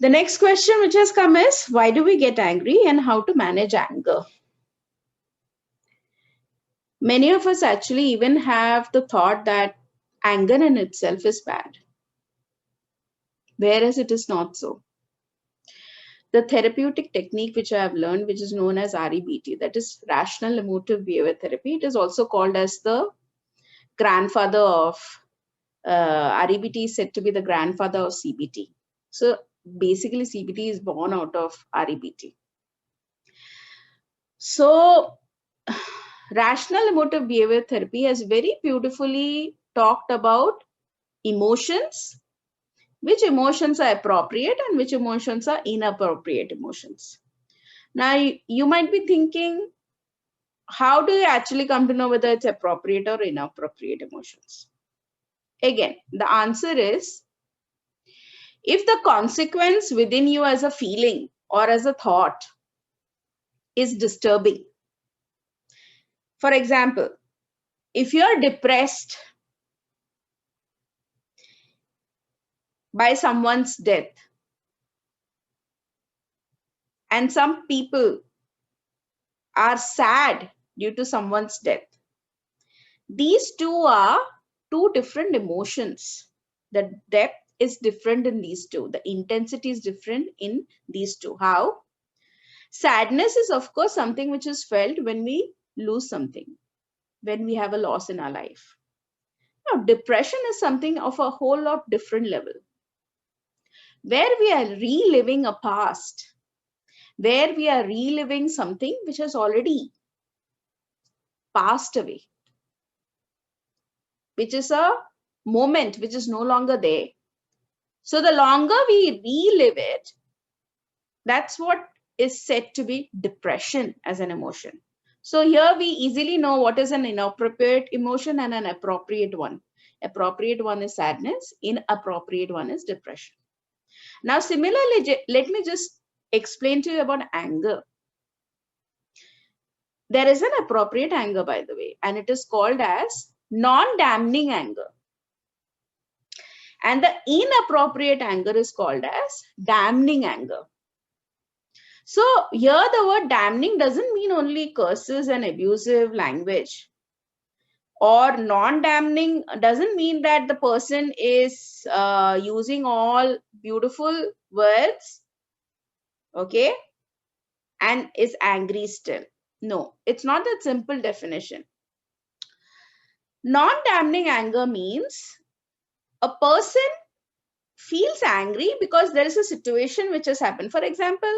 The next question which has come is, why do we get angry and how to manage anger? Many of us actually even have the thought that anger in itself is bad, whereas it is not so. The therapeutic technique which I have learned, which is known as REBT, that is rational emotive behavior therapy, it is also called as the grandfather of REBT is said to be the grandfather of CBT. So basically CBT is born out of REBT. So rational emotive behavior therapy has very beautifully talked about emotions, which emotions are appropriate and which emotions are inappropriate emotions. Now, you might be thinking, how do you actually come to know whether it's appropriate or inappropriate emotions? Again, the answer is, if the consequence within you as a feeling or as a thought is disturbing. For example, if you're depressed by someone's death, and some people are sad due to someone's death, these two are two different emotions. The depth is different in these two. The intensity is different in these two. How? Sadness is, of course, something which is felt when we lose something, when we have a loss in our life. Now, depression is something of a whole lot different level, where we are reliving a past, where we are reliving something which has already passed away, which is a moment which is no longer there. So the longer we relive it, that's what is said to be depression as an emotion. So here we easily know what is an inappropriate emotion and an appropriate one. Appropriate one is sadness, inappropriate one is depression. Now, similarly, let me just explain to you about anger. There is an appropriate anger, by the way, and it is called as non-damning anger. And the inappropriate anger is called as damning anger. So here the word damning doesn't mean only curses and abusive language. Or non-damning doesn't mean that the person is using all beautiful words, okay, and is angry still. No, it's not that simple definition. Non-damning anger means a person feels angry because there is a situation which has happened. For example,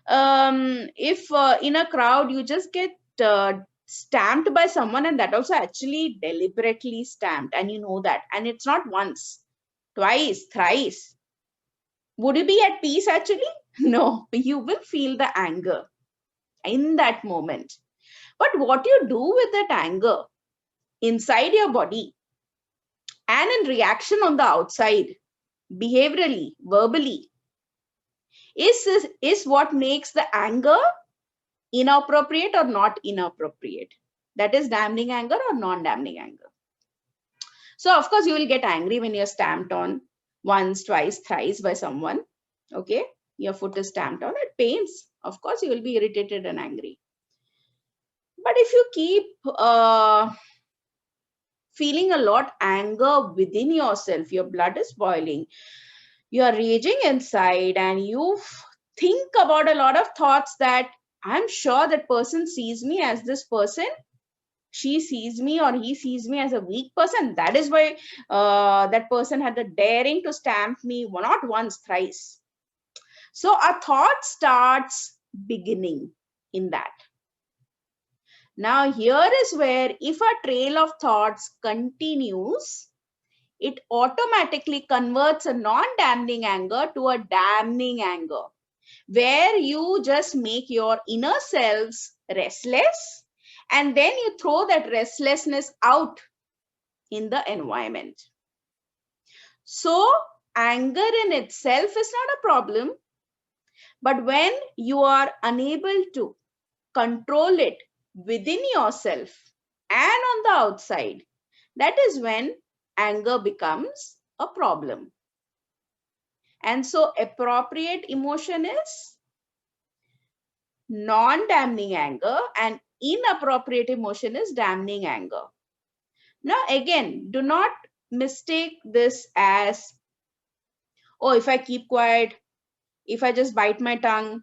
if in a crowd you just get stamped by someone, and that also actually deliberately stamped, and you know that, and it's not once, twice, thrice, would you be at peace actually? No, you will feel the anger in that moment. But what you do with that anger inside your body and in reaction on the outside, behaviorally, verbally, is what makes the anger inappropriate or not inappropriate. That is damning anger or non-damning anger. So of course you will get angry when you're stamped on once, twice, thrice by someone. Okay, your foot is stamped on, it pains. Of course you will be irritated and angry. But if you keep feeling a lot anger within yourself, your blood is boiling, you are raging inside, and you think about a lot of thoughts that I'm sure that person sees me as this person, she sees me or he sees me as a weak person. That is why that person had the daring to stamp me, not once, thrice. So our thought starts beginning in that. Now here is where, if a trail of thoughts continues, it automatically converts a non-damning anger to a damning anger, where you just make your inner selves restless, and then you throw that restlessness out in the environment. So anger in itself is not a problem, but when you are unable to control it within yourself and on the outside, that is when anger becomes a problem. And so appropriate emotion is non-damning anger, and inappropriate emotion is damning anger. Now, again, do not mistake this as, oh, if I keep quiet, if I just bite my tongue,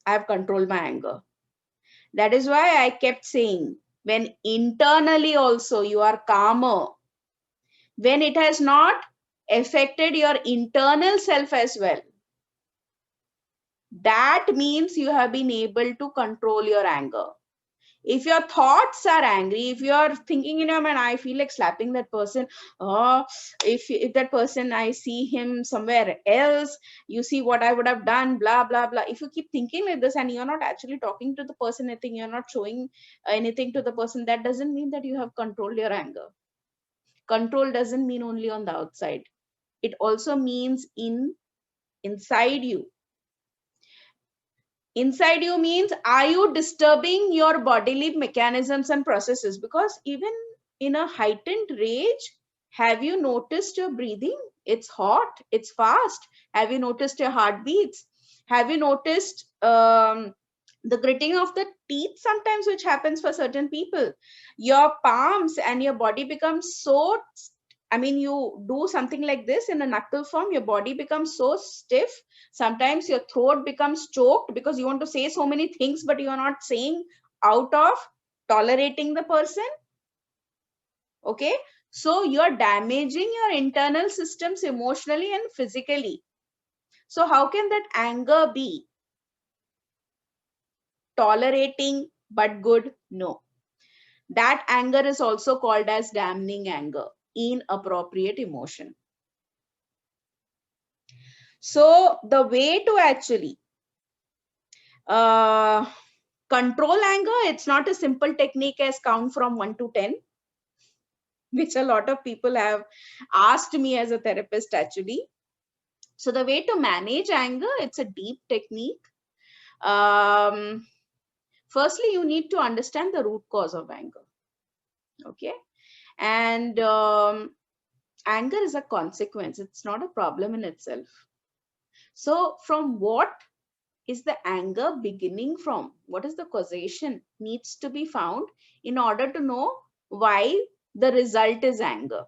I have controlled my anger. That is why I kept saying, when internally also you are calmer, when it has not affected your internal self as well, that means you have been able to control your anger. If your thoughts are angry, if you are thinking in your mind, I feel like slapping that person, oh, if that person, I see him somewhere else, you see what I would have done, blah blah blah. If you keep thinking like this and you're not actually talking to the person anything, you're not showing anything to the person, that doesn't mean that you have controlled your anger. Control doesn't mean only on the outside, it also means inside you. Inside you means, are you disturbing your bodily mechanisms and processes? Because even in a heightened rage, have you noticed your breathing? It's hot, it's fast. Have you noticed your heartbeats? Have you noticed the gritting of the teeth sometimes, which happens for certain people? Your palms and your body becomes so, I mean, you do something like this in a knuckle form, your body becomes so stiff. Sometimes your throat becomes choked because you want to say so many things, but you are not saying out of tolerating the person. Okay. So you are damaging your internal systems emotionally and physically. So how can that anger be tolerating but good? No. That anger is also called as damning anger, inappropriate emotion. So the way to actually control anger, it's not a simple technique as count from 1 to 10, which a lot of people have asked me as a therapist actually. So the way to manage anger, it's a deep technique. Firstly, you need to understand the root cause of anger. Okay. And anger is a consequence, it's not a problem in itself. So from what is the anger beginning from? What is the causation needs to be found in order to know why the result is anger.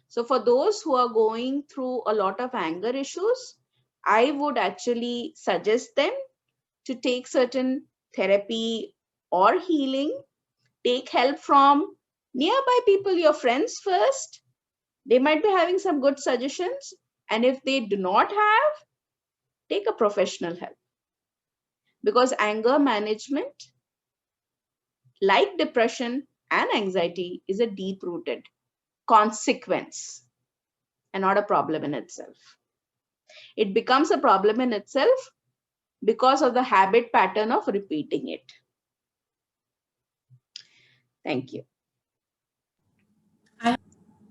So for those who are going through a lot of anger issues, I would actually suggest them to take certain therapy or healing, take help from nearby people, your friends first. They might be having some good suggestions. And if they do not have, take a professional help. Because anger management, like depression and anxiety, is a deep rooted consequence and not a problem in itself. It becomes a problem in itself because of the habit pattern of repeating it. Thank you.